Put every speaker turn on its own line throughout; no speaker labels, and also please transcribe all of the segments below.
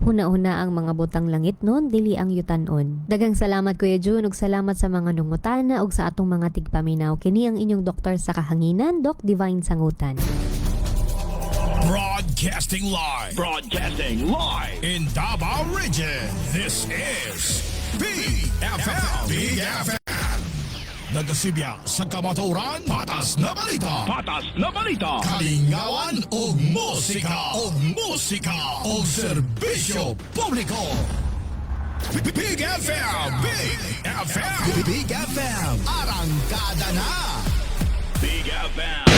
huna-huna ang mga butang langit nun, dili ang yutanon. Daghang salamat Kuya Jun, ug salamat sa mga nungutana ug sa atong mga tigpaminaw. Kini ang inyong doktor sa kahanginan, Doc Divine Sangutan.
Broadcasting live in Davao Region. This is Big FM. Big FM. Nagasibyang sa kamaturan, patas na balita. Kalingawan o musika. O serbisyo publiko. Big FM. Big FM. Arangkada na. Big FM.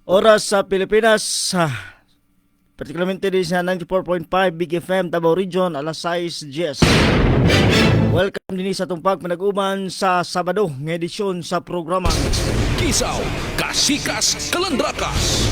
Oras sa Pilipinas, particularmente din sa 94.5 Big FM Davao Region, alas 6:10. Welcome din sa tumpag manag-uman sa Sabado ng edisyon sa programa
Kisaw, Kasikas, Kalandrakas.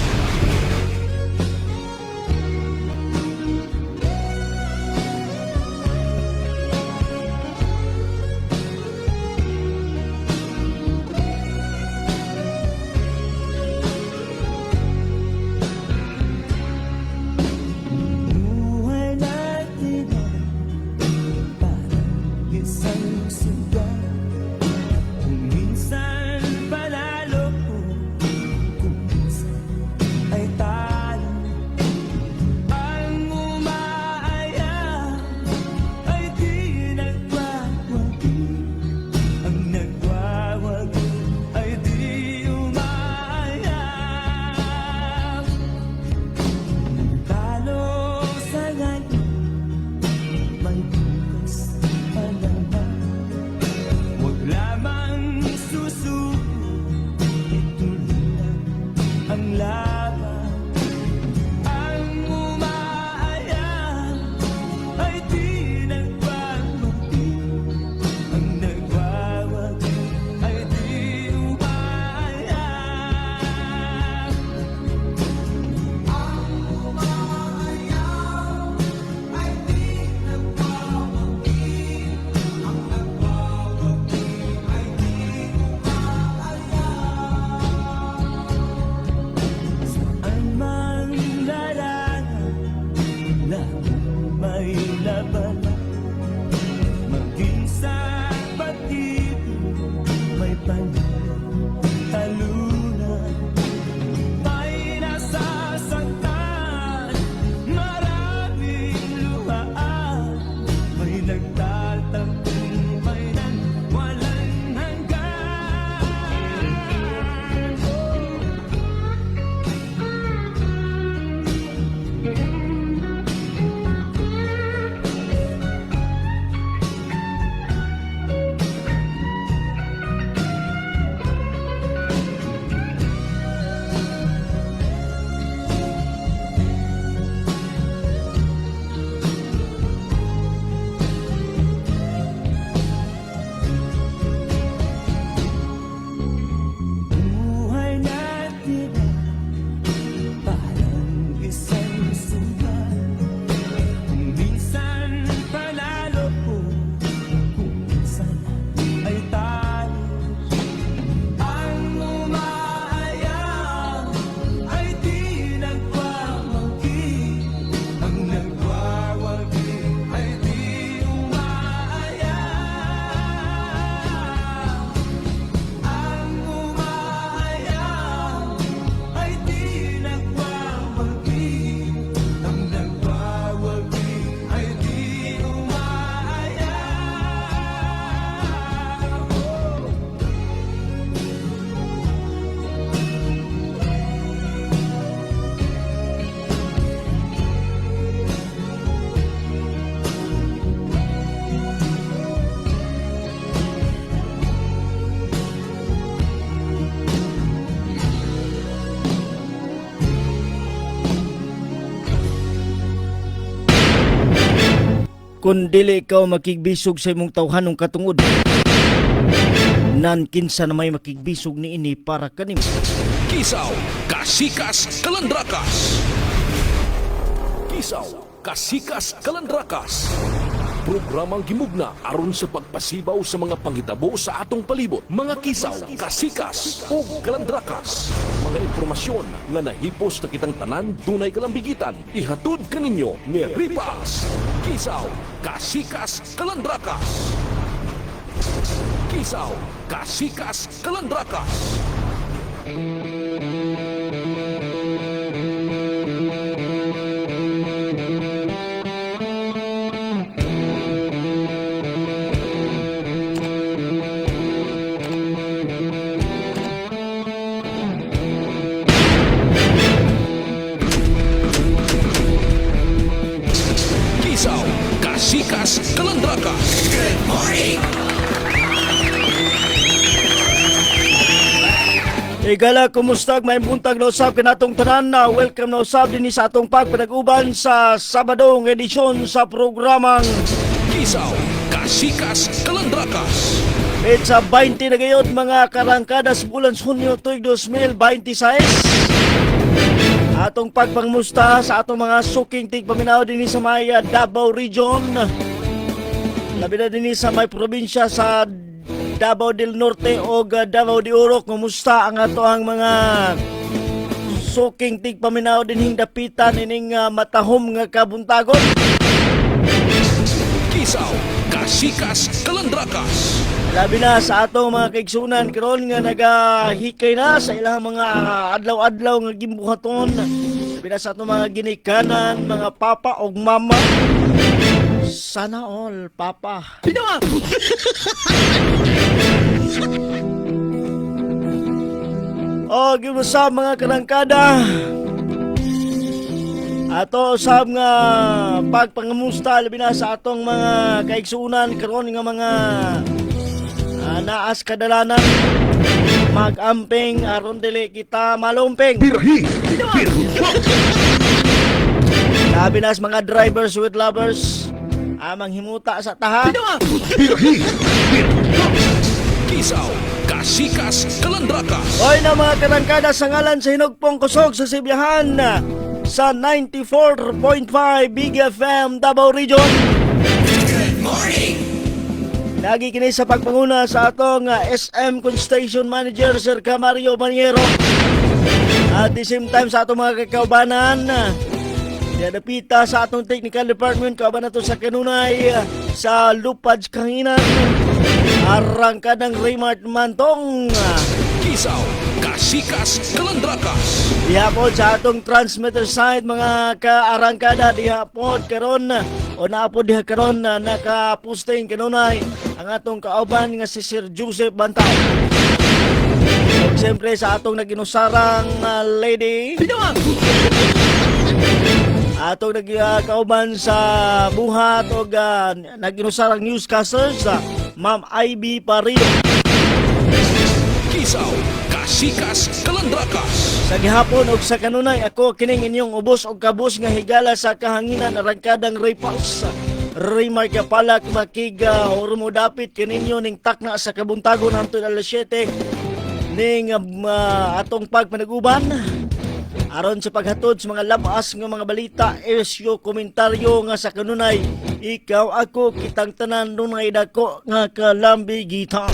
kung dili ikaw makigbisog sa imong tawhanong katungod, nan kinsa na may makigbisog ni ini para kanimo.
Kisaw, Kasikas, Kalandrakas. Kisaw, Kasikas, Kalandrakas. Programang gimugna aron sa pagpasibaw sa mga panghitabo sa atong palibot, mga kisaw, kasikas ug kalandrakas. Mga impormasyon nga nahipos na kitang tanan dunay kalambigitan, ihatod kaninyo ni Ripas. Kisaw, kasikas, kalandrakas. Kisaw, kasikas, kalandrakas. Kisaw, kasikas, kalandrakas. Good morning!
Igala, kumusta? May buntag na usab kanatong tanan na welcome na usab din sa atong pagpanag-uban sa Sabadong edisyon sa programang
Kisaw, kasikas, kalandrakas.
Petsa 20 na gayod mga karangkada sa bulan Hunyo tuig 2026. Atong pagpangmusta sa atong mga suking tigpaminaw din sa may Davao Region. Labi na din sa may probinsya sa Davao del Norte o Davao de Oro. Kumusta ang ato ang mga suking tigpaminaw din dapitan ining matahom nga kabuntagon.
Kisaw, kasikas, kalandrakas.
Labi na sa atong mga kaigsunan karon nga nagahikay na sa ilang mga adlaw-adlaw nga gimbuhaton. Labi na sa atong mga ginikanan, mga papa o mama. Sana all, papa. O, gimusa mga karangkada. Ato usab nga pagpangamusta labi na sa atong mga kaigsunan karon nga mga naas kadalanan mag-amping aron dili kita malumping. Labi na sa mga drivers with lovers amang himuta sa taha.
Kisaw, kasikas, kalandrakas.
Hoy na mga karangkada sa ngalan sa Hinugpong Kusog sa Sibiyahan sa 94.5 Big FM Davao Region.
Good morning!
Lagi kini sa pagpanguna sa atong SM Station Manager Sir Camario Maniero. At the same time sa atong mga kakaubanan Dadapita sa atong technical department, kauban nato sa kanunay sa Lupads Kahanginan. Arangkadang Raymart Mantong.
Kisaw, kasikas, kalandrakas.
Dihapon sa atong transmitter side mga kaarangkada dihapon karon o naapod diha karon na naka-posting kanunay ang atong kauban nga si Sir Joseph Bantao. Ug siyempre sa atong naginusarang lady atong nagkauban sa buhat o naginusarang newscasters Ma'am Ivy Parido.
Kisaw, kasikas, kalandrakas.
Sa gihapon o sa kanunay ako kining inyong ubos o kabus nga higala sa kahanginan arangkadang Raypals. Raymar Kapalak makiga o dapit kininyo ning takna sa kabuntagon hangtod alas 7 ning atong pagpanaguban. Aron sa paghatod sa mga labas nga mga balita, isyo komentaryo nga sa kanunay, ikaw ako kitang tanan dunay dako nga kalambigita.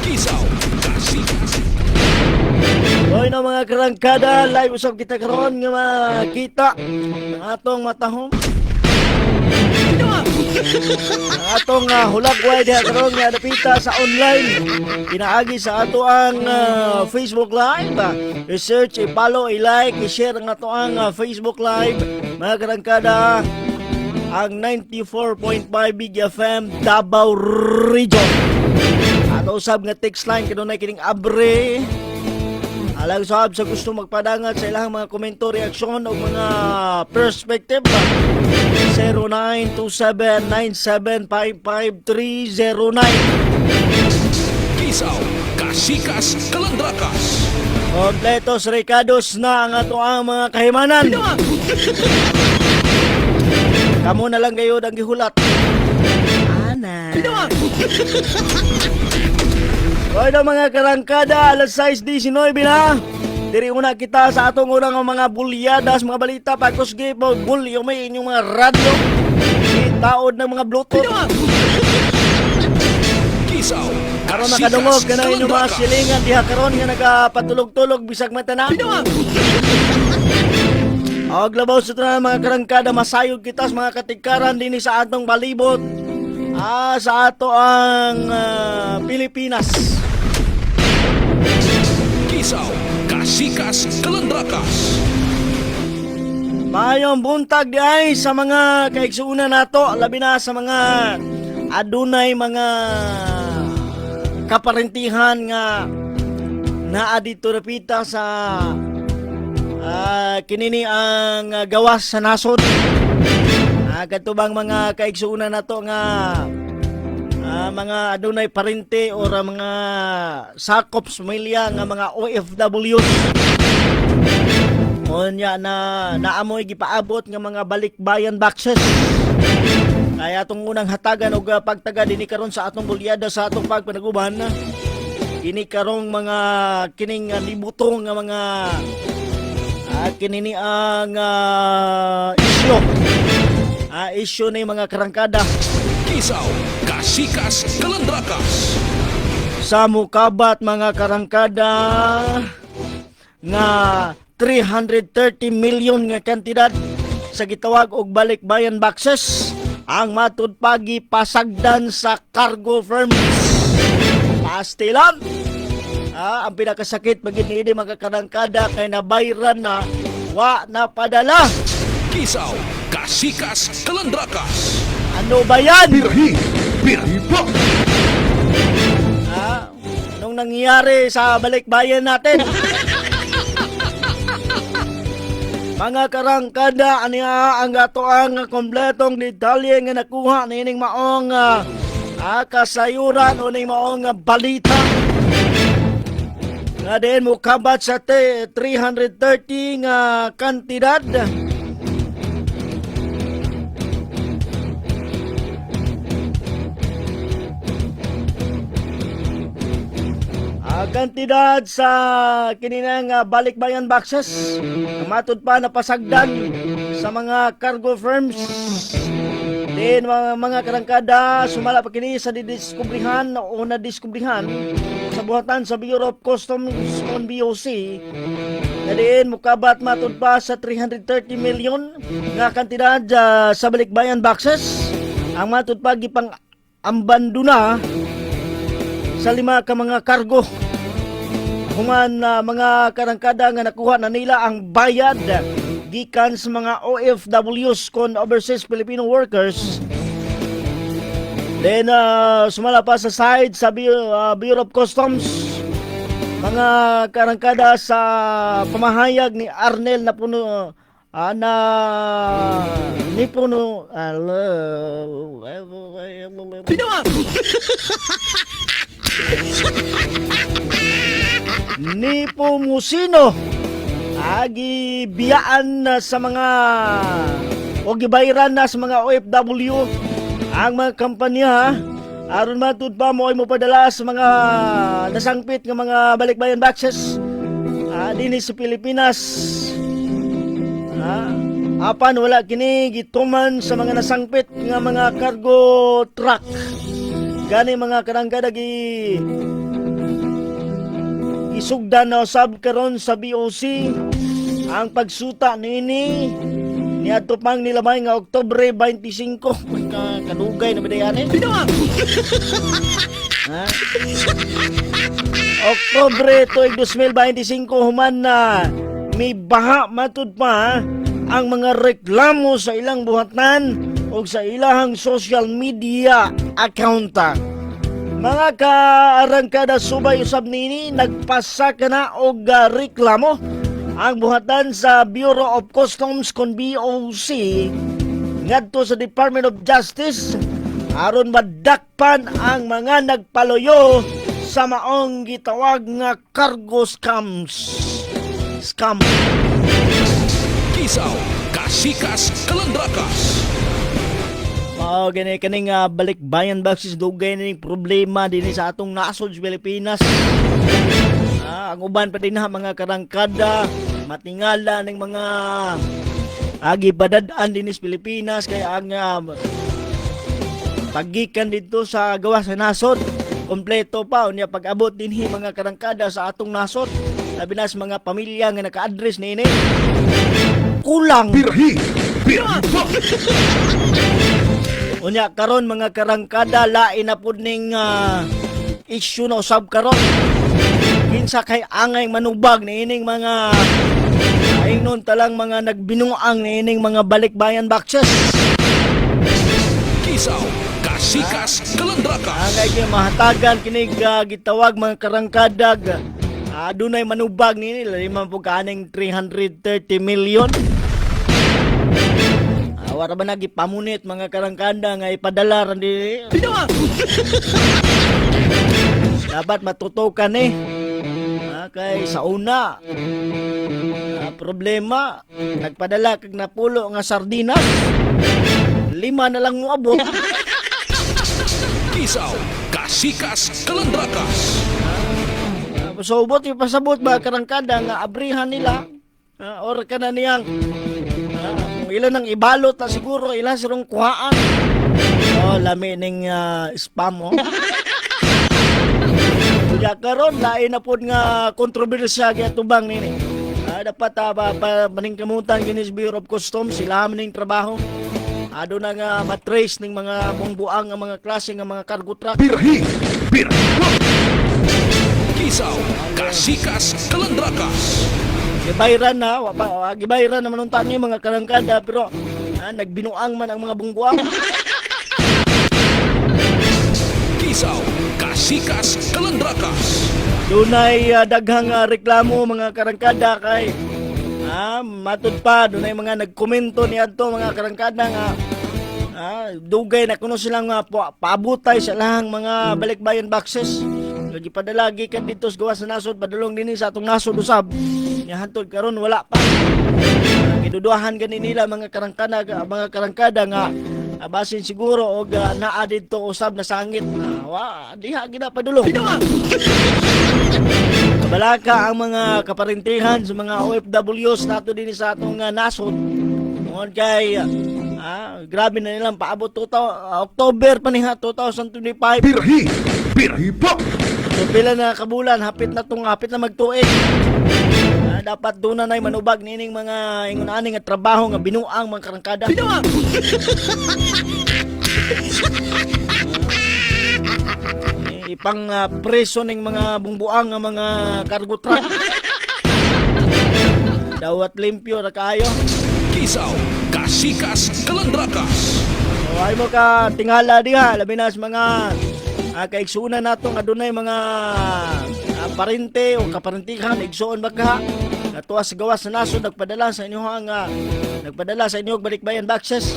Kisaw, kasikas.
Hoy na mga karangkada, live usab kita karon nga makita ang atong matahom. Ang atong hulagway diha karon nga napita sa online. Pinaagi sa ato ang Facebook Live. I-search, i-follow, i-like, i-share ang ato ang Facebook Live. Mga karangkada, ang 94.5 Big FM Davao Region. Ato usab nga text line kanunay kining abre. Alang sahab sa gusto magpadangat sa ilang mga komento, reaksyon o mga perspective 0927-9755-309.
Kisaw, kasikas, kalandrakas.
Kompletos recados na ang ato ang mga kahimanan. Kamu na lang kayo ang gihulat. Ana. Hoy na mga karangkada, alas 6:19 na. Diri una kita sa atong unang mga bulyadas, mga balita, pagkusgi, bulyo may inyong mga radyo. taod ng mga Bluetooth.
Kisaw,
Aron
kasikas,
makadungog ka na inyong mga
kalandrakas.
silingan diha karon nga nagapatulog-tulog bisag matana. Og labaw sa tanan mga karangkada, masayog kita sa mga katikaran dinhi sa atong balibot. Sa ato ang Pilipinas.
Kisaw, kasikas, kalandrakas.
Mayong buntag di ay sa mga kaigsuunan nato, labi na sa mga adunay mga kaparentihan nga naa dito napita sa kinini ang gawas sa nasod. Katubang mga kaigsuunan nato nga mga adunay parente o mga sakop pamilya nga mga OFWs. Onya na naamoy gipaabot nga mga balikbayan boxes. Kaya atong unang hatagan og pagtaga dinhi karon sa atong bulyada sa atong pagpanaguban. Kini karong mga kining libutong nga mga kinini ang isyu. Isyu ni mga karangkada
Kisaw, kasikas, kalandrakas.
sa mukabat mga karangkada nga 330 million nga kantidad sa gitawag og balikbayan boxes ang matud pagi pasagdan sa cargo firms. Pastilan. Ang pinakasakit magid niini mga karangkada kay nabayran na wa na padala.
Kisaw, kasikas, kalandrakas.
Ano ba yan?
Birahi po.
Nung nangyari sa balikbayan natin. Mga karangkada, aniya ang ato ang kompletong detalye nga nakuha nining maong kasayuran o ning maong balita. Nga din mo kabat sa 330 nga kantidad. Kantidad sa kininang balikbayan boxes na matud pa napasagdan sa mga cargo firms. Din mga karangkada, sumala pa kini sa didiskubrihan o nadiskubrihan sa buhatan sa Bureau of Customs on BOC. Na din mukabat matud pa sa 330 million nga kantidad sa balikbayan boxes ang matud pa gipang ambanduna sa 5 ka mga kargo. Human mga karangkada nga nakuha na nila ang bayad gikan sa mga OFWs kon overseas Filipino workers. Then sumala pa sa side sa Bureau of Customs mga karangkada sa pamahayag ni Arnel na puno ni puno ni Pumusino agi biyaan na sa mga o gibayran na sa mga OFW ang mga kampanya aron matud pa mo ay mopadala sa mga nasangpit nga mga balikbayan boxes dinhi sa Pilipinas. Apan wala kini gituman sa mga nasangpit nga mga cargo truck. Gani mga karangkada isugdan na usab karon sa BOC ang pagsuta nini niadto pang nilamay nga Oktubre 25 kanugay na bidayan Oktubre tuig 2025 human na may baha matud pa ang mga reklamo sa ilang buhatan o sa ilang social media account. Mga kaarangkada subay usab nini nagpasa ka na og reklamo ang buhatan sa Bureau of Customs kon BOC ngadto sa Department of Justice aron madakpan ang mga nagpaloyo sa maong gitawag nga cargo scams.
Kisaw, kasikas, kalandrakas.
Mao gani kaning balikbayan boxes dugay ning problema dinhi sa atong nasod sa Pilipinas. Ang uban pa din mga karangkada matingala ning mga agi badad-an dinhi sa Pilipinas kaya ang Paggikan dito sa gawas sa nasod, kompleto pa unya pag-abot dinhi mga karangkada sa atong nasod. Labi na sa mga pamilya nga naka-address ni ini. Kulang.
Birahi! Birahi pa!
Unya karon mga karangkada lain na pud ning issue na usab karon. Kinsa kay angay manubag ni ining mga ingnon talang mga nagbinuang ni ining mga balikbayan boxes.
Kisaw, Kasikas, Kalandrakas.
Angay kay mahatagan kinig gitawag mga karangkadag. Adunay manubag ni nila man po kaning 330 million. Wala ba nagipamunit mga karangkada nga ipadala ran di. Dapat matutukan kay sa una problema nagpadala kag napulo nga sardinas 5 na lang mo abot.
Kisaw, Kasikas, Kalandrakas.
Pasabot yung pasabot ba karangkada nga abrihan nila or ka na niyang kung ilan ang ibalot na siguro ilan sirong kuhaan. Lami ning spam Kaya karon lain na pod nga kontrobersya kaya tubang nini. Dapat maning kamutan ginis Bureau of Customs sila maning trabaho. Ado na nga matrace ning mga bungbuang nga mga klase nga mga cargo truck.
Birahi! Birahi pa! Kisaw, Kasikas, Kalandrakas.
Gibayran na, gibayran naman unta ni mga karangkada pero nagbinuang man ang mga bungbuang.
Kisaw, Kasikas, Kalandrakas.
Dunay daghang reklamo mga karangkada kay matud pa dunay mga nagkomento niadto mga karangkada nga dugay na kuno silang paabutay sa lahang mga balikbayan boxes. Lagi padalagi kan dito sa gawas sa nasod padulong dinhi sa atong nasod usab. Nya hantod karon wala pa. Giduduahan gani nila mga karangkada nga basin siguro og naa didto usab na sangit diha gina padulong. Kabalaka ang mga kaparintihan sa mga OFWs nato dinhi sa atong nasod. Tungod kay grabe na nilang paabot October pa niha 2025.
Birahi! Birahi pa!
So pila na kabulan hapit na magtuig. Dapat doon na manubag nining mga ingon-ani nga trabaho nga binuang mga karangkada. Ipang preso ning mga bungbuang nga mga cargo truck. Dawat limpyo na kayo.
Kisaw, Kasikas, Kalandrakas.
So ay mo ka tingala diha labi na sa mga kaigsunan nato nga dunay mga parente o kaparintihan igsuon baka natuwa sa gawas sa nasod nagpadala sa inyo balikbayan boxes.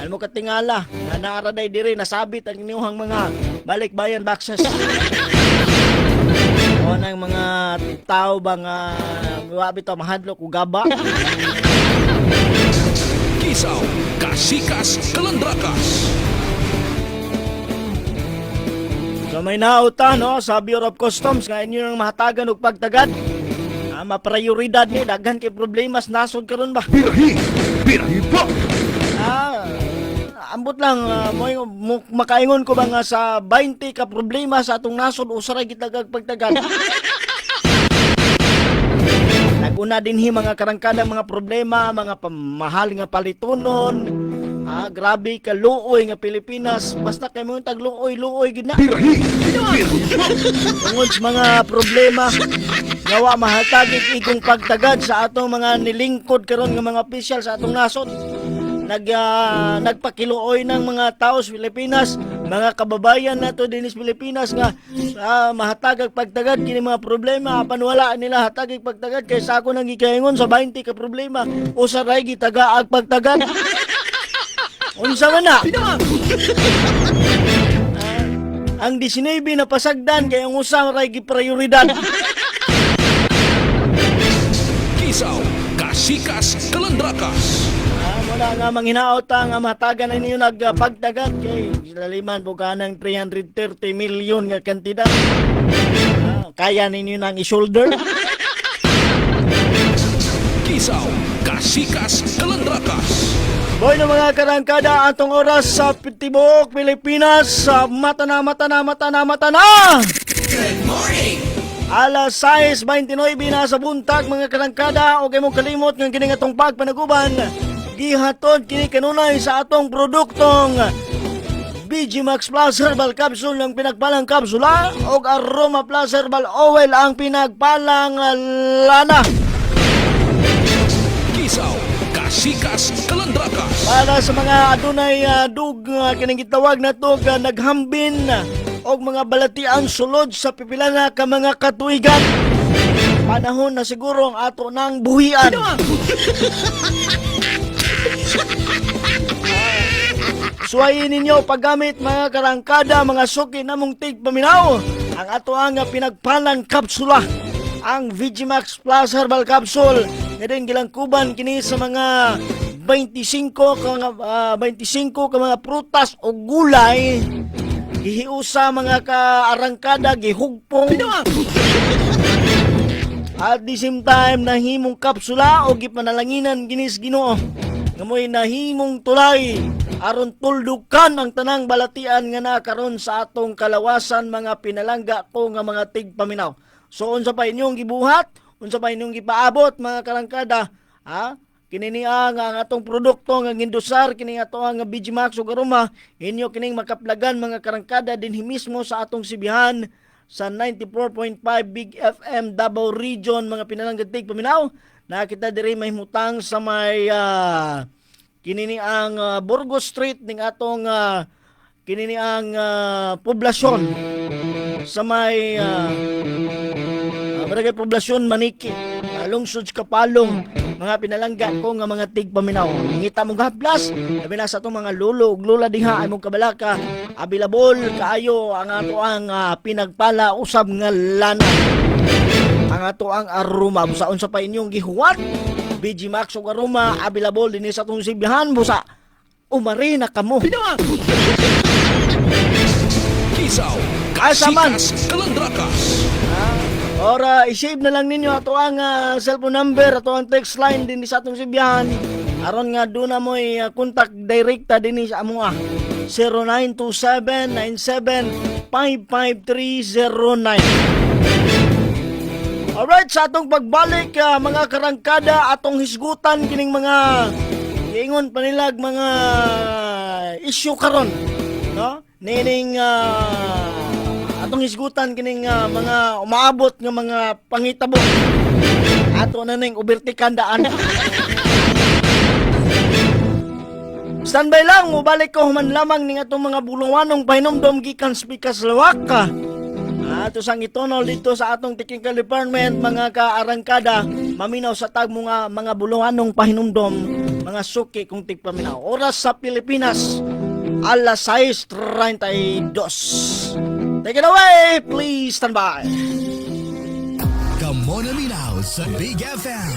Ano mo katingala na naaraday diri nasabit ang inyong mga balikbayan boxes. O nang mga tao bang wabi to mahadlok o gaba.
Kisaw, Kasikas, Kalandrakas.
So may nauta sa Bureau of Customs nga inyo nang mahatagan og pagtagad. Maprioridad ni daghan kay problema sa nasod karon ba.
Birahi! Birahi pa!
Ambot lang makaingon ko ba nga sa 20 ka problema sa atong nasod usaray gitagag pagtagad. Naguna dinhi mga karangkada mga problema, mga pamahal nga palitonon. Grabe ka luoy nga Pilipinas basta kay mo tagluoy gid na.
Birahi! Birahi pa!
Tungod sa mga problema gawa mahatagig ikong pagtagad sa atong mga nilingkod karon nga mga opisyal sa atong nasod. Nagpakiluoy ng mga tao sa Pilipinas, mga kababayan nato din sa Pilipinas nga mahatagag pagtagad kini mga problema apan wala nila hatagig pagtagad kay sa ako nang gikaingon sa 20 ka problema usaray gitagaag pagtagad. Unsa man na? Ang 19 na pasagdan kay ang usa ray giprioridad.
Kisaw, Kasikas, Kalandrakas.
Muna nga manghinaot nga matagan na ninyo nagpagtagad kay laliman po ka ng 330 million nga kantidad. Kaya ninyo nang i-shoulder.
Kisaw, Kasikas, Kalandrakas.
Boy ng mga karangkada, atong oras sa Tibuok, Pilipinas. Mata na! Good morning! Alas 6:29 na sa buntag mga karangkada. O kayo mong kalimot ng kining atong pagpanaguban. Gihatod kini kanunay sa atong produktong BG Max Plus Herbal Capsule ng pinagpalang kapsula o Aroma Plus Herbal Oil ang pinagpalang lana.
Kisaw, kasikas, kalandrakas.
Para sa mga adunay kining gitawag na to naghambin og mga balatian sulod sa pipila na ka mga katuigan. Panahon na siguro ang ato nang buhian. Suwayin ninyo paggamit mga karangkada, mga suki na mong tigpaminaw. Ang ato ang pinagpalan kapsula, ang VGMax Plus Herbal Capsule. Ngayon gilangkuban kini sa mga 25 ka mga prutas o gulay. Gihiusa mga kaarangkada, gihugpong. At the same time, nahimong kapsula o gipanalanginan ginis Ginoo. Ngamoy nahimong tulay aron tuldukan ang tanang balatian nga nakaron sa atong kalawasan mga pinalangga ko nga mga tigpaminaw. So unsa pa inyong gibuhat, unsa pa inyong gipaabot mga karangkada, ha? Kini ang atong produkto nga gindusar kini ato ang BG Max ug Aroma, inyo kining makaplagan mga karangkada dinhi mismo sa atong sibihan sa 94.5 Big FM Davao Region mga pinalangga tigpaminaw. Nakita diri mahimutang sa may kinini ang Burgos Street ning atong kinini ang poblasyon sa may barangay poblasyon Maniki, lungsod Kapalong, mga pinalangga ko nga mga tigpaminaw. Ngita mong haplas, labi na sa itong mga lulo ug lula diha ay mong kabalaka, abilabol kaayo ang ato ang pinagpala usab nga lana. Ang ato ang Aroma, busaon sa pa inyong gihuwat, BG Max ug Aroma, abilabol din sa itong sibihan, busa umari na kamo.
Kisaw,
Asaman.
kasikas, kalandrakas.
Ora, i-save na lang ninyo ato ang cellphone number, ato ang text line din sa atong sibihan. Aron nga doon na mo'y contact direkta din sa amo 0927-97-55309. Alright, sa atong pagbalik mga karangkada, atong hisgutan kining mga ingon panilag mga issue karon, no? Nining atong hisgutan kining mga umaabot nga mga pangitabo. Ato na ning ubertikan daan. Standby lang, mubalik ko human lamang ning atong mga bulunganong pahinomdom gikan Speakas Lawaka. Ato sang itonol dito sa atong technical department mga kaarangkada, maminaw sa tag mga bulunganong pahinumdom, mga suki kung tigpaminaw. Oras sa Pilipinas, alas 6:32. Take it away, please stand by.
Kamo na minaw sa Big FM.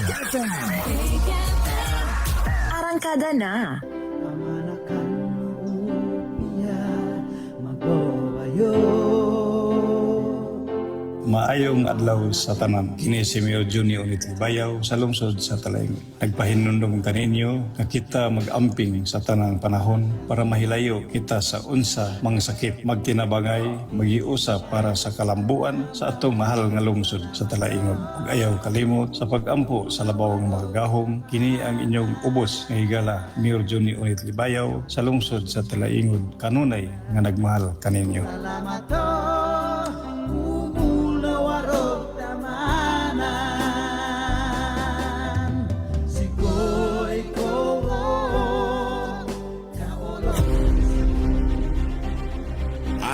Arangkada na.
Maayong adlaw sa tanan. Kini si Mayor Junior Bayaw sa lungsod sa Talayng. Nagpahinundong kaninyo na kita mag-amping sa tanang panahon para mahilayo kita sa unsa mga sakit, magtinabangay, magiusap para sa kalambuan sa atong mahal nga lungsod sa Talaingod. Ug ayaw kalimot sa pag-ampo sa labaw nga magagahom, kini ang inyong ubos nga higala Mayor Junior Bayaw sa lungsod sa Talaingod. Kanunay nga nagmahal kaninyo.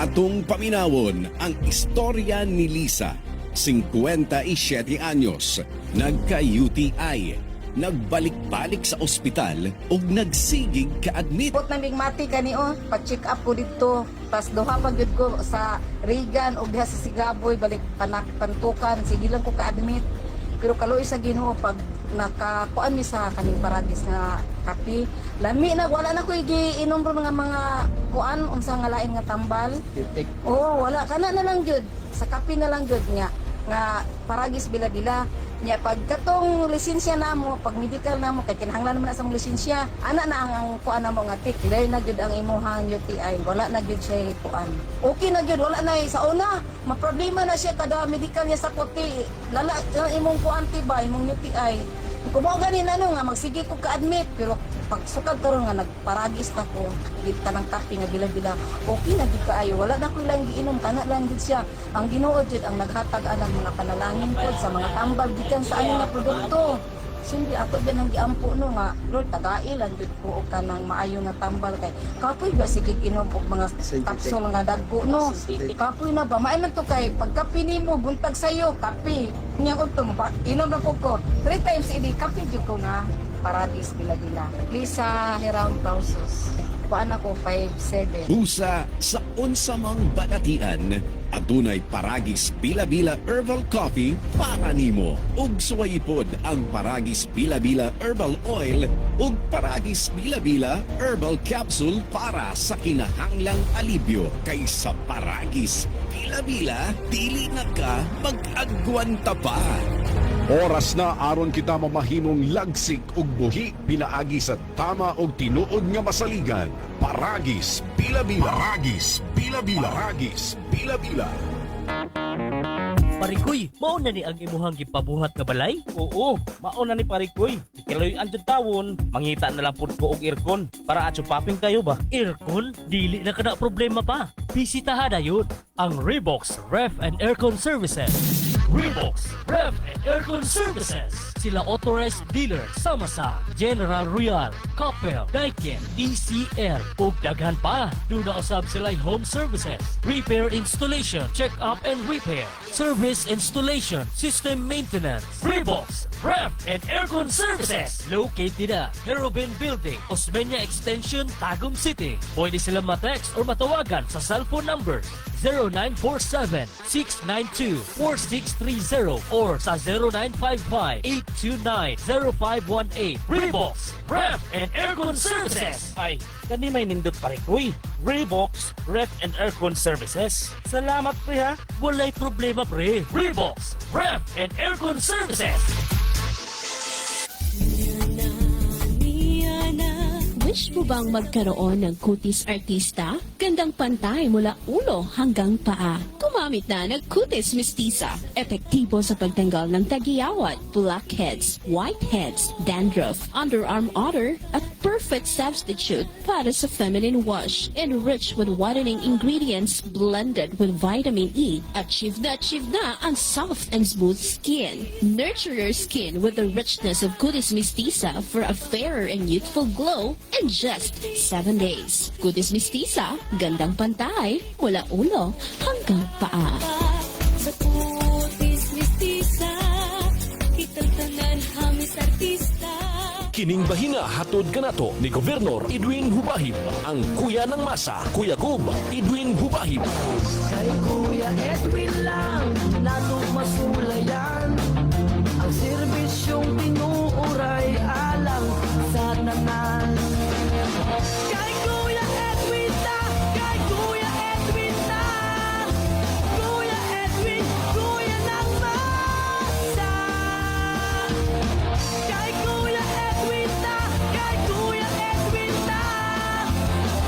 Atong paminawon ang istorya ni Lisa, 57 anyos, nagka-UTI, nagbalik-balik sa ospital ug nagsigig ka-admit.
Put naming mati kani pa-check up ko dito. Tas duha pa gyud ko sa Regan ug diha sa Sigaboy balik pantukan, sige lang ko ka-admit. Pero kaloy sa Ginoo pag nakakuan mi sa kaning paradis nga kape, lami na wala na ko giinom ro nga mga kuan unsa nga lain nga tambal. Oo, wala kana na lang gyud. Sa kape na lang gyud nga paragis bila-bila. Nya pag katong lisensya namo, pag medical namo kay kinahanglan naman na sa mong lisensya. Ana na ang kuan namo nga tik. Dili na gyud ang imuhang UTI. Wala na gyud siya kuan. Okay na gyud, wala na sa una. Maproblema na siya kada medical niya sa kuti. Lala ang imong kuan tiba, imong UTI. Kung mo ganin ano nga magsige ko ka-admit pero pag sukad karon nga nagparagis na ko kita ng kape nga bila-bila okay na gid kaayo wala na ko lang giinom kana lang gid siya ang Ginoo jud ang naghatag anang mga panalangin pod sa mga tambal gikan sa ano nga produkto sindi ako din ang giampo no nga Lord tagai lang jud ko og kanang maayo nga tambal kay kapoy ba sige inom og mga kapsul nga dagko no kapoy na ba maay man to kay pagkape nimo buntag sayo kape nya ko to inom na ko 3 times a day kape jud ko nga Paradis Bila-Bila. Lisa Heraun Pausos. Paan ako 5'7".
Busa sa unsamang banatian, adunay Paragis Bila-Bila Herbal Coffee para nimo. Ug suwayipod ang Paragis Bila-Bila Herbal Oil ug Paragis Bila-Bila Herbal Capsule para sa kinahanglang alibyo. Kaysa Paragis Bila-Bila, dili na ka mag-agwanta pa.
Oras na aron kita mamahimong lagsik ug buhi pinaagi sa tama og tinuod nga masaligan. Paragis Bila-Bila. Paragis Bila-Bila. Paragis Bila-Bila.
Parikoy, mao na ni ang imuhang gipabuhat nga balay? Oo, mao na ni Parikoy. Ikiloy anjud tawon, mangita na lang pud ko og aircon para atso paping kayo ba? Aircon? Dili na kada problema pa. Bisitahan na yun ang Reebox Ref and Aircon Services. Reebox Ref and Aircon Services. Sila authorized dealer sama sa General Royal, Coppel, Daikin, DCL ug daghan pa. Doon na usab sila home services, repair installation, check-up and repair, service installation, system maintenance. Reebox Ref and Aircon Services. Located na Herobin Building, Osmeña Extension, Tagum City. Pwede sila ma-text or matawagan sa cellphone number 0947-692-4630 or sa 0955-829-0518. Reebox Ref and Aircon Services. Ay, kani may nindot Parikoy. Reebox Ref and Aircon Services. Salamat pre ha. Walay problema pre. Reebox Ref and Aircon Services.
Wish mo bang magkaroon ng kutis artista? Gandang pantay mula ulo hanggang paa. Gumamit na ng kutis mistisa. Epektibo sa pagtanggal ng tagiyawat, blackheads, whiteheads, dandruff, underarm odor, at perfect substitute para sa feminine wash. Enriched with whitening ingredients blended with vitamin E. Achieve na ang soft and smooth skin. Nurture your skin with the richness of kutis mistisa for a fairer and youthful glow in just 7 days. Kutis mistisa, gandang pantay, mula ulo hanggang paa.
Sa kutis mistisa, kitang tanan hamis artista.
Kining bahina hatod kanato ni Gobernador Edwin Hubahib, ang kuya ng masa, Kuya Gob Edwin Hubahib.
Kay Kuya Edwin lang, lalong masulayan. Ang serbisyong tinuuray alang sa tanan. Kay Kuya Edwin na, kay Kuya Edwin na. Kuya Edwin, kuya ng masa. Kay Kuya Edwin na, kay Kuya Edwin na.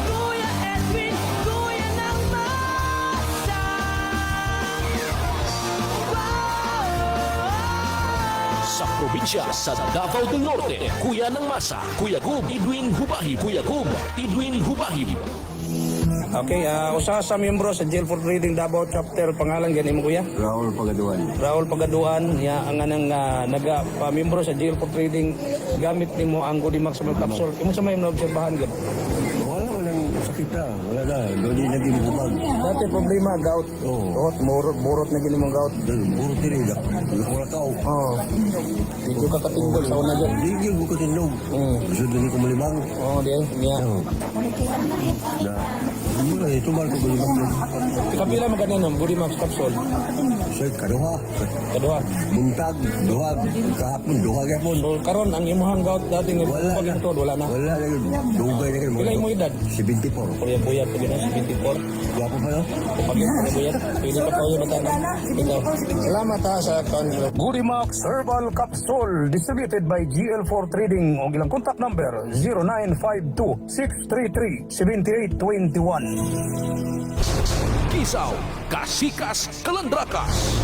Kuya Edwin, kuya ng masa.
Sa probinsya sa Davao del Norte, kuya ng masa, Kuya Gob Edwin Hubahib. Kuya Gob Edwin Hubahib.
Okay, usa sa miyembro sa Jail for Reading Davao Chapter, pangalan gani mo kuya?
Raul Pagaduan.
Raul Pagaduan, ya ang anang naga-miyembro sa Jail for Reading, gamit nimo ang Godimax sa mga capsule. Imo sa may naobserbahan gud?
Wala walang sakit na. Wala na. Dodi na ginubag.
Dati problema gout.
Oo.
Burot na gini mong gout.
Burot din ila. Wala tao.
Oo. Dito ka katinggol sa una dyan.
Hindi ko katindog. Gusto din ko malimang.
Oo, di. Niya.
Na. Hindi ko tumal ko malimang.
Kapila maganda ng Godimax capsule?
Sa kaduha.
Kaduha.
Buntag. Duhag. Kahapon. Duhag yapon.
Karon ang imuhang gout dati nga
wala na.
wala na.
Wala na yun. Dugay na yun.
Pila mo edad?
74.
Buyat ko na, 74.
Gwapo pa yun?
Buyat, pili ka pa yun matanda. Ikaw.
Salamat ha sa congress.
Goodimax Herbal Capsule distributed by GL4 Trading o ilang contact number 0952-633-7821.
Kisaw, Kasikas, Kalandrakas.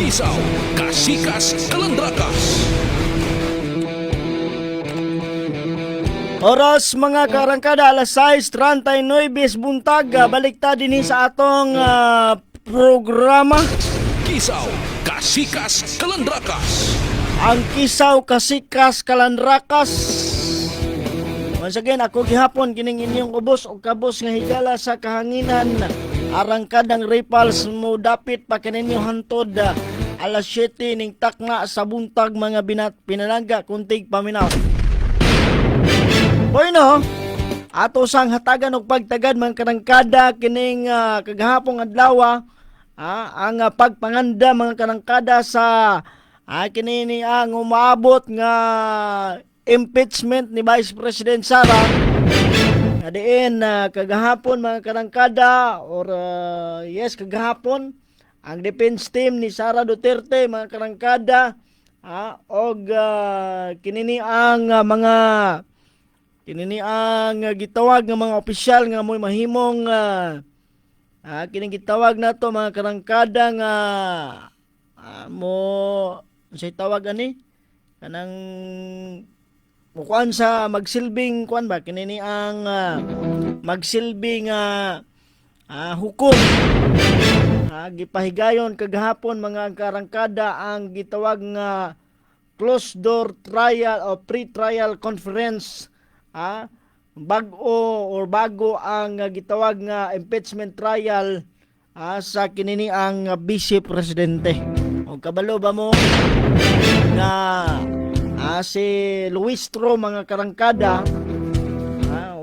Kisaw, Kasikas, Kalandrakas.
Oras mga karangkada, alas 6:39 buntag. Baliktad din sa atong programa.
Kisaw, Kasikas, Kalandrakas.
Ang Kisaw, Kasikas, Kalandrakas. Once again, ako gihapon kining inyong ubos o kabos nga higala sa kahanginan. Arangkadang Repals mo dapit pa kaninyo hantod alas 7 ning takna sa buntag mga pinalangga kuntig paminaw. Boy no, ato sang hatagan og pagtagad mga karangkada kining kagahapong adlaw ang pagpanganda mga karangkada sa kini ang umaabot nga impeachment ni Vice President Sara. Diin kagahapon mga karangkada or kagahapon ang defense team ni Sara Duterte mga karangkada og kinini ang gitawag nga mga opisyal nga mo'y mahimong kining gitawag nato mga karangkada nga mo say tawag ani kanang mukuan sa magsilbing kuan ba kinini ang magsilbing hukom. Gipahigayon kagahapon mga karangkada ang gitawag nga closed door trial o pre-trial conference bago ang gitawag nga impeachment trial sa kinini ang vice presidente. O kabalo ba mo na si Luistro mga karangkada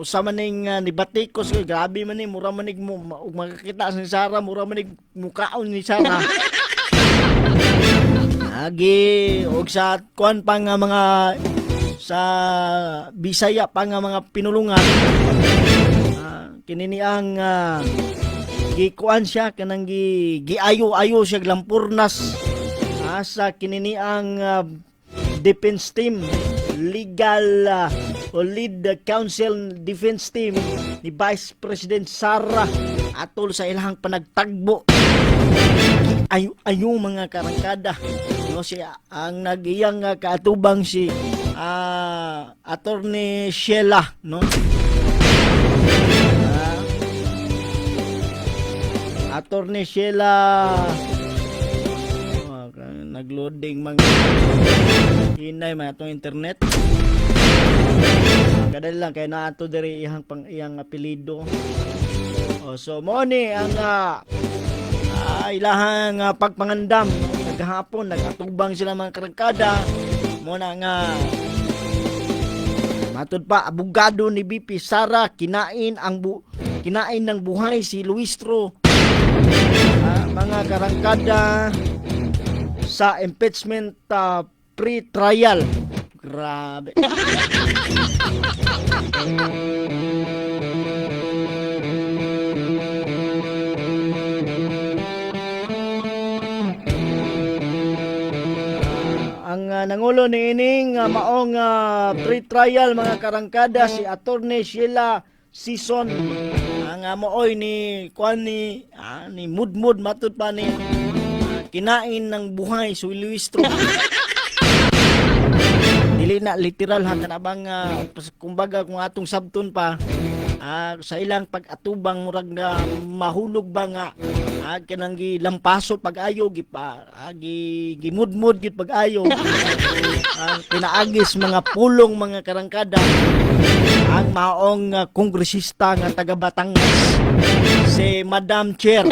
usama ning ni Batikos grabe man ni mura manig mo makakita si Sara mura manig mukaon ni Sara. Agi og sa kuan pa nga mga sa Bisaya pa nga mga pinulungan kinini ang gikuan siya kanang giayo-ayo siya glampurnas sa kinini ang defense team legal o lead counsel defense team ni Vice President Sara atol sa ilahang panagtagbo ayo mga karangkada no siya ang nagiyang kaatubang si Attorney Sheila no Attorney Sheila nagloading mga hinay mga itong internet kadali lang kaya na ato diri iyang apelido so mo ni ang ilahang pagpangandam naghapon nagatubang sila mga karangkada mo na nga matod pa abogado ni BP Sara kinain ng buhay si Luistro mga karangkada sa impeachment pre-trial. Grabe. Ang nangulo ni ining maong pre-trial mga karangkada si Attorney Sheila Sison. Ang mooy ni kuan ni Mudmud matud pa ni kinain ng buhay si Luistro. Dili na literal ha kanabang kumbaga kung atong sabton pa sa ilang pag-atubang murag nga mahulog ba nga kanang gilampaso pag-ayo gimudmud gid pag-ayo pinaagis mga pulong mga karangkada ang maong kongresista nga taga Batangas si Madam Chair.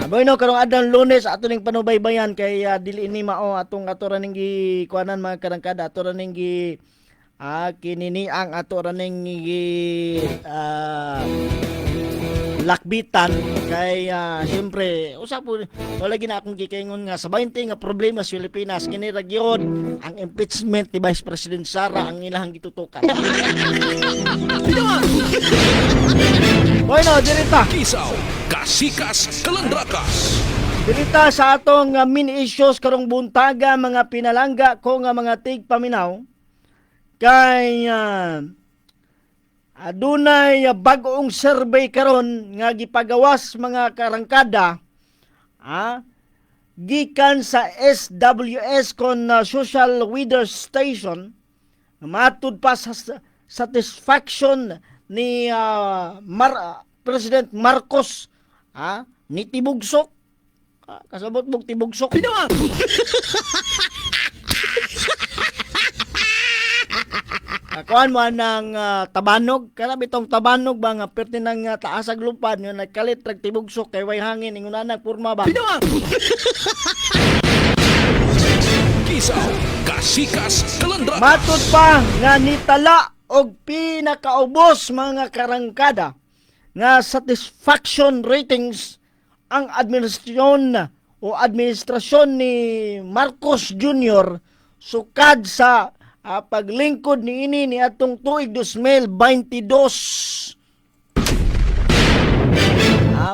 Bueno, karong adlaw Lunes ato ning panubaybayan kay dili ini mao atong ato ning gikuanan mga karangkada ato ning kinini ang ato ning lakbitan kay siyempre usa po wala gina akong gikaingon nga sa 20 nga problema sa Pilipinas kini ra gyud ang impeachment ni Vice President Sara ang ilahang gitutukan. Bueno, dirita.
Kisaw, Kasikas, Kalandrakas.
Dirita sa atong main issues karong buntaga mga pinalangga ko nga mga tigpaminaw kay adunay bag-ong survey karon nga gipagawas mga karangkada gikan sa SWS kon Social Weather Station matud pa sa satisfaction ni President Marcos ni tibugsok kasabot mong tibugsok kuan mo ng tabanog karami tong tabanog ba nga perti ng taasag lupad nga nagkalit rag tibugsok kay way hangin ingon na purma ba
Kisaw, Kasikas, Kalandrakas.
matud pa nga nitala og pinakaubos mga karangkada nga satisfaction ratings ang administrasyon ni Marcos Jr. sukad sa paglingkod ni ini ni atong tuig 2022.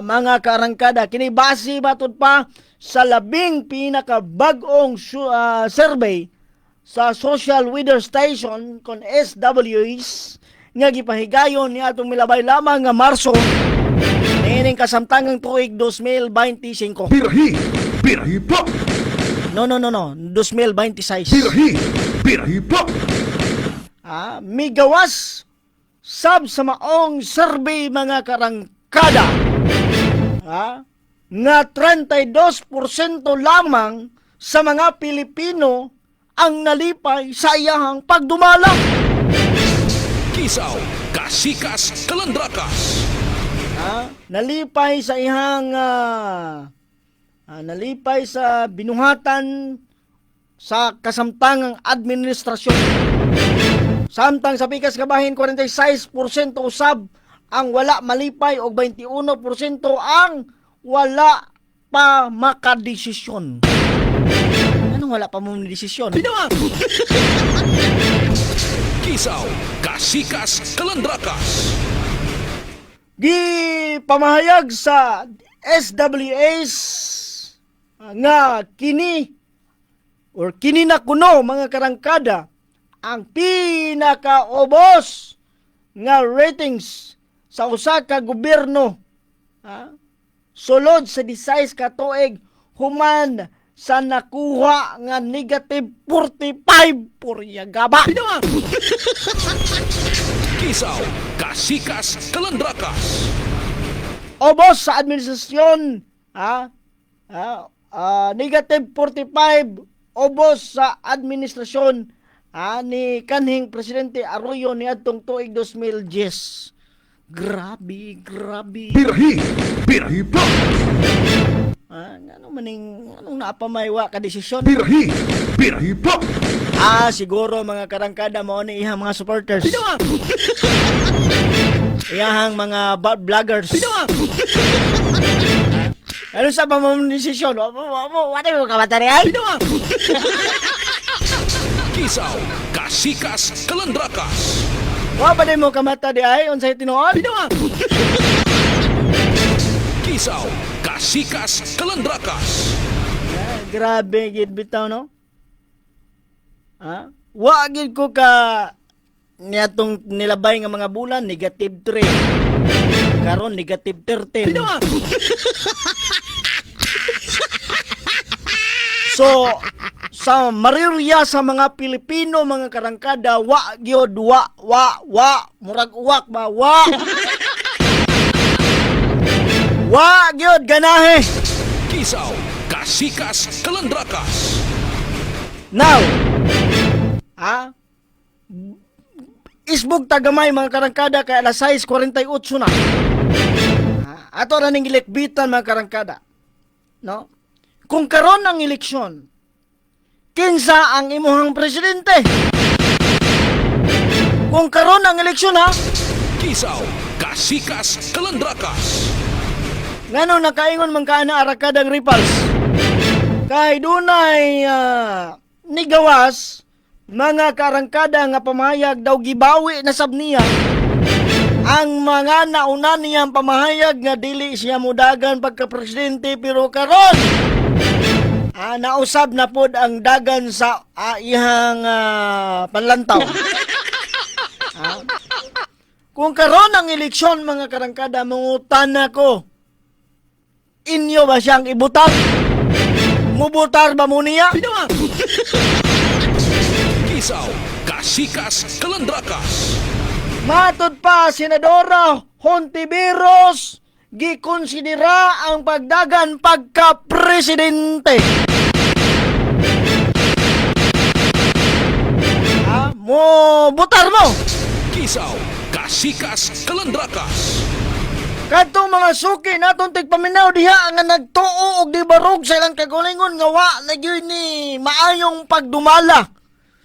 Mga karangkada kini base batud pa sa labing pinakabag-ong survey sa Social Weather Station kon SWS nga gipahigayon ni atong milabay lamang nga Marso nining kasamtangang tuig 2025.
Birahi po.
No, 2026.
Birahi po.
Migawas sab sa maong survey mga karangkada. Nga 32% lamang sa mga Pilipino ang nalipay sa iyahang pagdumala.
Kisaw, Kasikas, Kalandrakas.
Nalipay sa ihang nalipay sa binuhatan sa kasamtangang administrasyon. Samtang sa pikas kabahin 46% usab ang wala malipay o 21% ang wala pa makadesisyon. Anong wala pa mo desisyon?
Kisaw, Kasikas, Kalandrakas.
Pamahayag sa SWS nga kini na kuno mga karangkada ang pinakaubos nga ratings sa usa ka gobyerno sulod sa 16 ka tuig human sa nakuha nga negative 45 puryagaba.
Kisaw, Kasikas, Kalandrakas.
Obos sa administrasyon, negative 45, obos sa administrasyon ni kanhing Presidente Arroyo ni atong tuig 2010. Grabe.
Birahi po.
Anong napamaywa ka desisyon?
Birahi po.
Siguro mga karangkada mo ni ihang mga supporters. Iyahang mga vloggers. Ano sa pamamang desisyon? Wala mo kamatari ay?
Kisaw, Kasikas, Kalandrakas.
Wala mo kamatari ay? Unsay tinuod?
Kisaw, Kasikas, Kalandrakas.
Grabe gid bitaw no? Wa gid ko ka niyatong nilabay nga mga bulan negative 3. Karon negative 13. So sa marirya sa mga Pilipino mga karangkada wa gyud murag uwak ba wa gyud ganahe.
Kisaw, Kasikas, Kalandrakas.
Now, isbog tagamay mga karangkada kay alas 6:48 na. Ato ra ning ilekbitan mga karangkada. No? Kung karon ang eleksyon, kinsa ang imuhang presidente? Kung karon ang eleksyon
Kisaw, Kasikas, Kalandrakas.
Ngano nakaingon man ka na arakadang ripals? Kay dunay nigawas mga karangkada nga pamahayag daw gibawi na sab niya ang mga nauna niyang pamahayag nga dili siya mudagan pagka-presidente, pero karon nausab na pod ang dagan sa iyang panlantaw. Kung karon ang eleksyon mga karangkada, mangutan ako, inyo ba siyang ibutang? Mubutar ba mo niya?
Kisaw, Kasikas, Kalandrakas.
Matod pa, Senadora Hontiveros, gikonsidera ang pagdagan pagka-presidente. Mo butar mo!
Kisaw, Kasikas, Kalandrakas.
Kadtong mga suki naton tigpaminaw diha nga nagtuo og di barog sa ilang kagalingon nga wa na gyud ni maayong pagdumala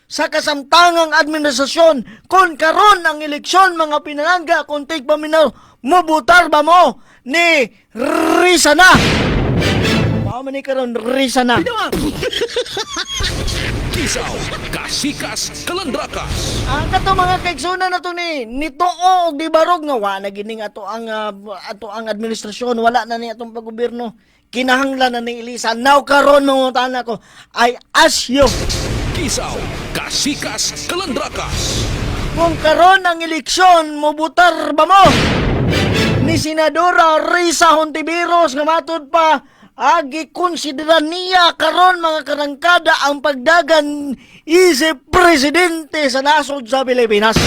sa kasamtangang administrasyon. Kon karon ang eleksyon mga pinalangga, kung tigpaminaw, mubutar ba mo ni Risa na? Mao man ni karon Risa na.
Kisaw, Kasikas, Kalandrakas.
Ang kato mga kaigsunan na to ni tuo og di barog nga wa na gining ato ang administrasyon, wala na ni atong paggobyerno. Kinahanglan na ni Elisa. Now karon mangutana ko, I ask you,
Kisaw, Kasikas, Kalandrakas.
kung karon ang eleksyon, mubutar ba mo ni Senadora Risa Hontiveros nga matod pa gikonsidera niya karon mga karangkada ang pagdagan isip presidente sa nasod sa Pilipinas?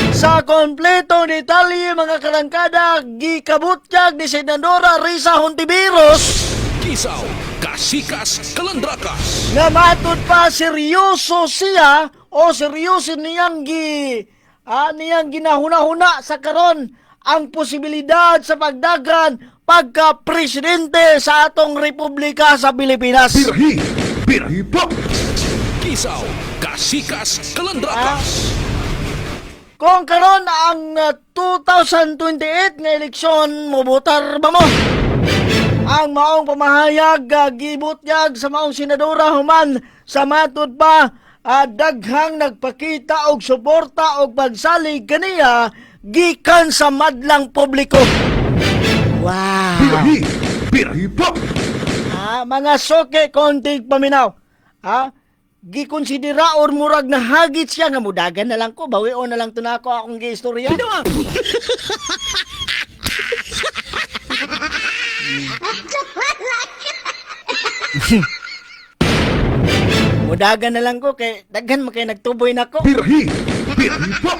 Sa kompleto detalye mga karangkada, gikabutyag ni Senadora Risa Hontiveros,
Kisaw, Kasikas, Kalandrakas.
nga matod pa seryoso siya o seryoso niyang ginahuna-huna sa karon ang posibilidad sa pagdagan pagka-presidente sa atong Republika sa Pilipinas.
Birahi po. Kisaw, Kasikas, Kalandrakas.
Kung karon ang 2028 nga eleksyon, mubutar ba mo? Ang maong pamahayag gibutyag sa maong senadora human sa matod pa daghang nagpakita og suporta og pagsalig kaniya gikan sa madlang publiko. Wow!
Birahi po.
Mga soke konting paminaw. Gikonsidera or murag na hagit siya nga mudagan na lang ko, bawion na lang to na ako akong giistorya. Mudagan na lang ko kay daghan mo kay nagtuboy nako.
Birahi po.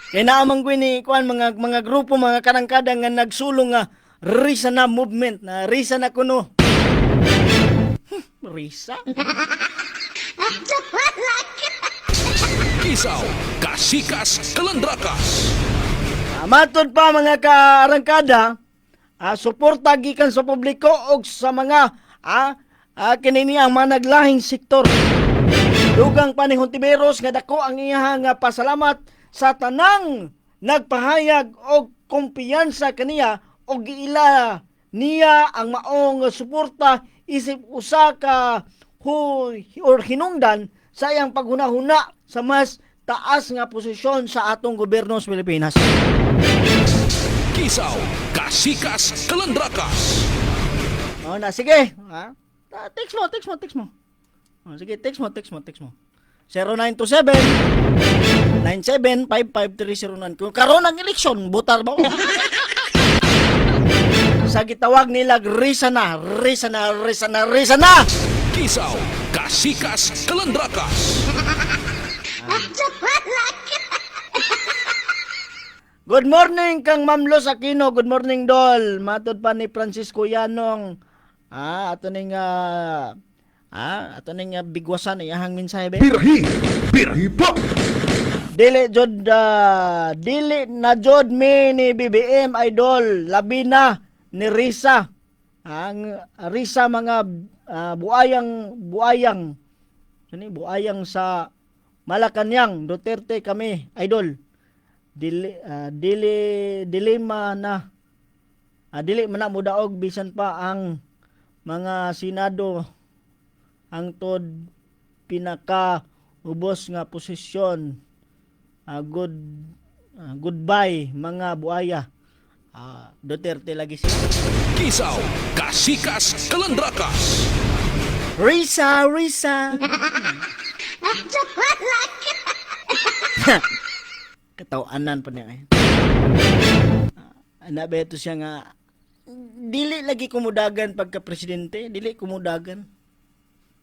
Kaya naamang ko ni kuan mga grupo mga karangkada nga nagsulong nga Risa na movement na Risa na kuno. Risa?
Kisaw, Kasikas, Kalandrakas.
Matod pa mga karangkada, suporta gikan sa publiko og sa mga kinini ang mga naglahing sektor. Dugang pa ni Hontiveros nga dako ang iyang pasalamat sa tanang nagpahayag og kumpiyansa kaniya og giila niya ang maong suporta isip usa ka or hinungdan sa iyang paghunahuna sa mas taas nga posisyon sa atong gobyerno sa Pilipinas.
Kisaw, Kasikas, Kalandrakas.
Sige. Text mo. Sige, text mo. 0927-9755-309. Kung karon ang eleksyon, butar ba? Sa gitawag nila, Risa na.
Kisaw, Kasikas, Kalandrakas.
Good morning kang Ma'am Los Aquino. Good morning, Dol. Matod pa ni Francisco Yanong. Ato ning bigwasan iyahang mensahe be.
Birahi po.
Dili na jod mi ni BBM Idol, labi na ni Risa. Ang Risa mga buayang sa Malacanang, Duterte kami, Idol. dilema na dili man na mudaog bisan pa ang mga Senado hangtod pinaka ubos nga posisyon. Goodbye mga buaya. Duterte lagi siya.
Kisaw, Kasikas, Kalandrakas.
Risa. Katawanan pa niya. Beto siya nga dili lagi kumudagan pagka presidente, dili kumudagan.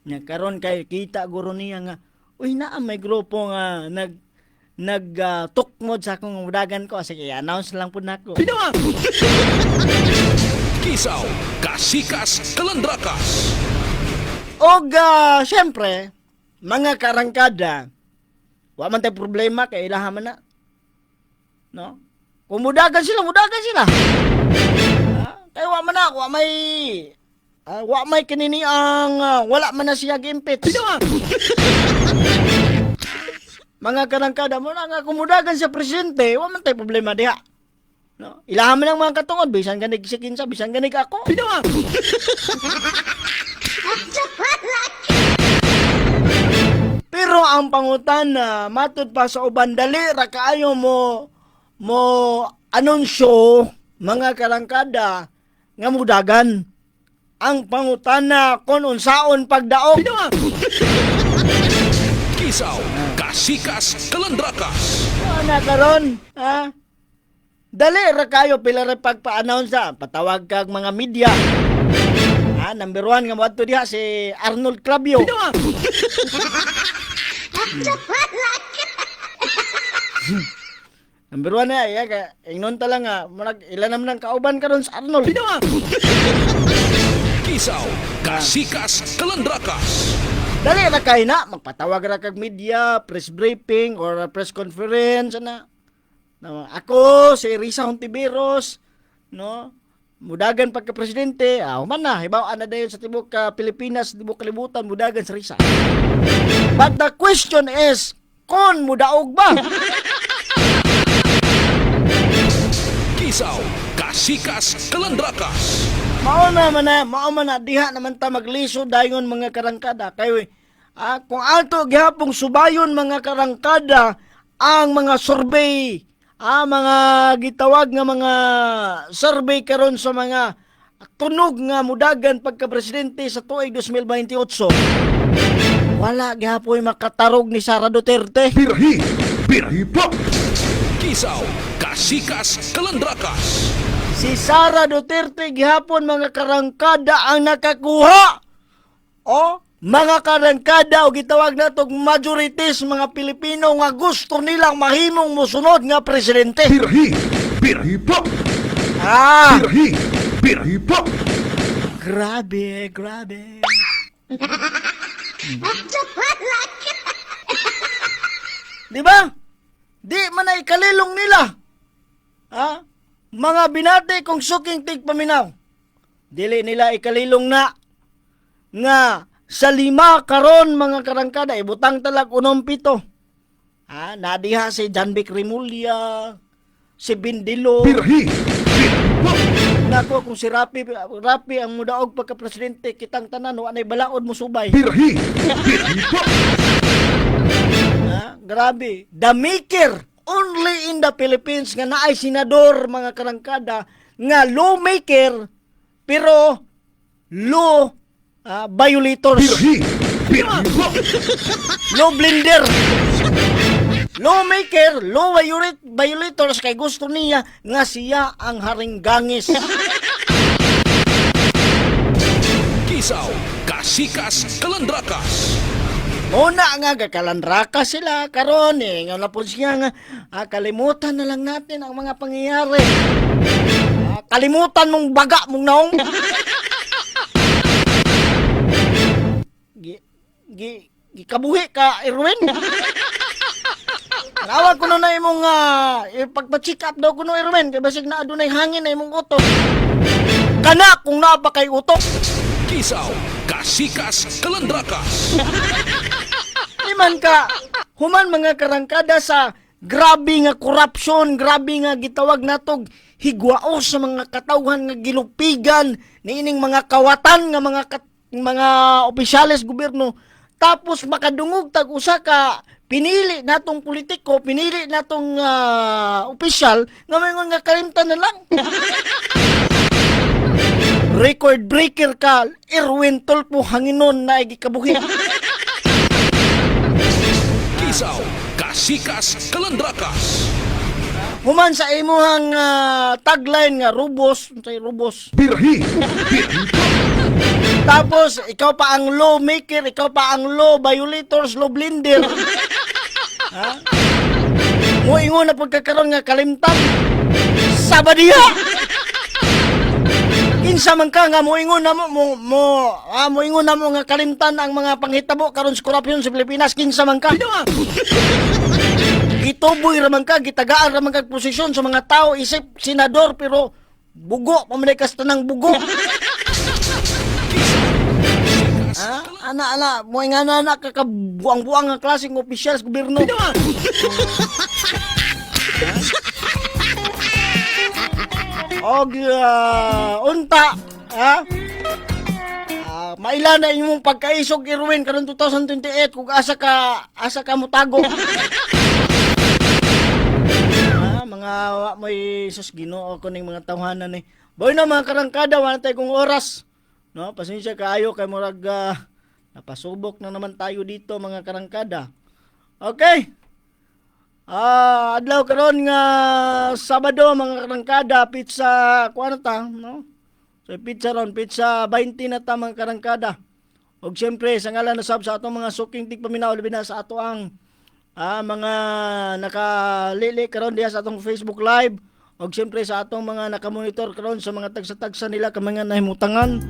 Nya karon kay kita guro niya nga uy naa may grupo nga tukmod sa akong mudagan ko sige announce lang pud nako.
Kisaw, Kasikas, Kalandrakas.
Og syempre mga karangkada wa man tay problema kay ilaha man na. No? Kung mudagan sila. Kaya wa may kinini ang wala man na siya gimpit. Mga karangkada mo na nga kumudagan sa presidente, wa man tay problema diha. No? Ilahan man ang mga katungod, bisan ganig si Kinsa, bisan ganig ako. Pero ang pangutana, matud pa sa uban dali ra kaayo mo anunsyo mga karangkada nga mudagan ang pangutana kon unsaon pagdaog.
Kisaw, Kasikas, Kalandrakas.
Na karon, dali ra kayo pila ra pagpa-announce patawag kag mga media. Number 1 nga moadto diha si Arnold Clavio. Number 1 na, ingnon ta lang ilan naman ang kauban karon sa Arnold.
Kisaw, Kasikas, Kalandrakas.
Dali na kayo na, magpatawag ra kag media, press briefing, or press conference, na. No, ako, si Risa Hontiveros, no, mudagan pagka-presidente, human na, hibawaan na dayon sa tibok Pilipinas, tibok kalibutan, mudagan si Risa. But the question is, kon mudaog ba?
Kisaw, Kasikas, Kalandrakas.
Mao man na diha naman ta magliso dayon mga karangkada kay kung ato gihapong subayon mga karangkada ang mga survey mga gitawag nga mga survey karon sa mga tunog nga mudagan pagka presidente sa tuig 2028 wala gihapon makatarog ni Sara Duterte.
Birahi po. Kisaw, Kasikas, Kalandrakas.
Si Sara Duterte gihapon mga karangkada ang nakakuha. Mga karangkada o gitawag natog majorities mga Pilipino nga gusto nilang mahimong musunod nga presidente.
Birahi po. Birahi po.
Grabe. Di ba? Di man ay kalilong nila. Mga binati kong suking tigpaminaw. Dili nila ikalilong na nga sa 5 karon mga karangkada ibutang talag 7. Nadiha si Janvic Rimulya, si Bindilo. Nako kung si Rapi ang mudaog pagka-presidente kitang tanan wa nay balaod mo subay. Grabe. The maker only in the Philippines nga naay senador mga karangkada nga lawmaker pero law violators. Law blender. Lawmaker, law violators kay gusto niya nga siya ang haringgangis.
Kisaw, Kasikas, Kalandrakas.
Muna nga gakalandraka sila karon nga napon siya nga kalimutan na lang natin ang mga pangyayari. Kalimutan mong baga mong naong. Gikabuhi ka Erwin. Nawag ko na imong pagpa-check up daw ko no Erwin kay basig na adunay hangin na imong utok. Kana kung naapa kay utok.
Kisaw, Kasikas, Kalandrakas.
Iman ka, human mga karangkada sa Grabe nga corruption, grabe nga gitawag natog higwao sa mga katawhan nga gilupigan niining mga kawatan nga mga opisyales gobyerno. Tapos makadungog tag usa ka pinili natong politiko, pinili natong opisyal nga mayngon nga kalimtan na lang. Record breaker ka, Erwin Tulfo Hanginon na gikabuhi.
Kisaw, Kasikas, Kalandrakas.
Human sa imuhang tagline nga rubos, unsay rubos.
Birhi.
Tapos ikaw pa ang law maker, ikaw pa ang law violators, law blender. Ha? Moingon na pagkakaroon nga kalimtan. Sabadiya. Kinsa man ka nga moingon na moingon na mo nga kalimtan ang mga panghitabo karon sa korupsyon sa Pilipinas, kinsa man ka. Gituboy ra man ka, gitagaan ra man kag posisyon sa mga tao isip senador pero bugo pamanikas tanang bugo. Ana moingon na kakabuang-buang nga klaseng opisyal sa gobyerno. Og unta maila na imong pagkaisog Irwin karon 2028 kung asa ka mutago. Mga may sus Ginoo ko ning mga tawhanan ni. Boy na mga karangkada wala tay kong oras. No, pasensya kaayo kay murag napasubok na naman tayo dito mga karangkada. Okay. Adlaw karon nga Sabado mga karangkada, pizza kuan ta, no? So pizza 20 na ta mga karangkada. Og syempre sa ngalan na sab sa atong mga suking tigpaminaw labi na sa ato ang mga nakalili karon diha sa atong Facebook Live. Og syempre sa atong mga nakamonitor karon sa mga tagsa-tagsa nila ka mga nahimutangan.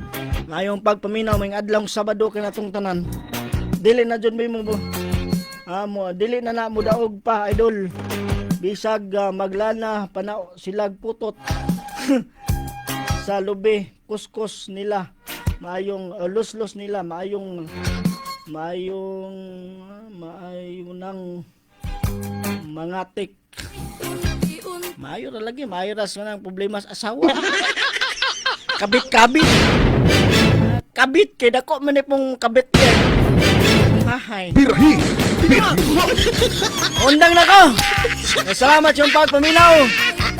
Ngayong pagpaminaw may adlaw Sabado kay natong tanan. Dili na jud may mo dili na mo daog pa idol. Bisag maglana panao silag putot sa lubi kuskus nila maayong luslos nila maayong nang mangatik maayo ra lagi maayo sa nang problema sa asawa. Kabit kay dako man pong kabit yan. Mahay.
Birhi.
Undang na ko. Salamat yung pagpaminaw.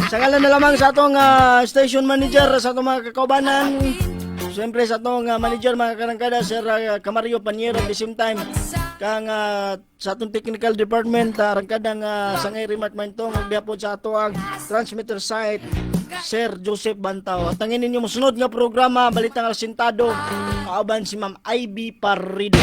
Sa ngalan na lamang sa atong station manager, sa atong mga kakaubanan. Siyempre sa atong manager, mga karangkada, Sir Camario Paniero, at the same time, kang sa atong technical department, arangkadang Sangay Remark Mantong, magdiapod sa atong transmitter site, Sir Joseph Bantao. At angin ninyo musunod nga programa, Balitang Alsintado, kauban si Ma'am Ivy Parrido.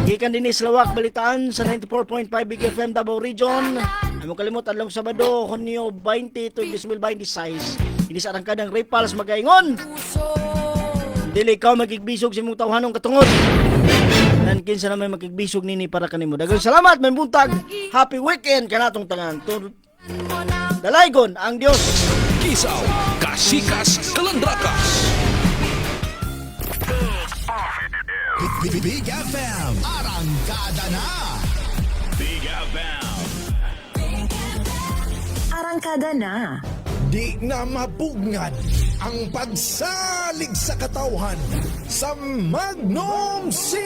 Gikan din sa Lawak Balitaan sa 94.5 Big FM Davao Region. Ay mo kalimot adlaw Sabado, Hunyo 20 to 2026. Ini sa arangkadang Repals magaingon. Dili ikaw magigbisog sa imong tawhanong katungod. Nan kinsa na may magigbisog nini para kanimo. Daghang salamat, may buntag. Happy weekend kanatong tanan. Dalaygon ang Dios.
Kisaw, Kasikas, Kalandrakas.
Big FM, arangkada na!
Big FM.
Arangkada na.
Di na mabugngad ang pagsalig sa katawhan sa Magnum C!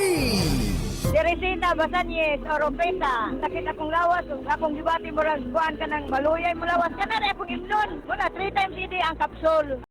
Teresita Basanyes, Oropesa. Sakit akong lawas, akong gibati mo buwan ka ng maluyay mo lawas. Kana na akong imnon. Muna, 3 times hindi ang kapsul.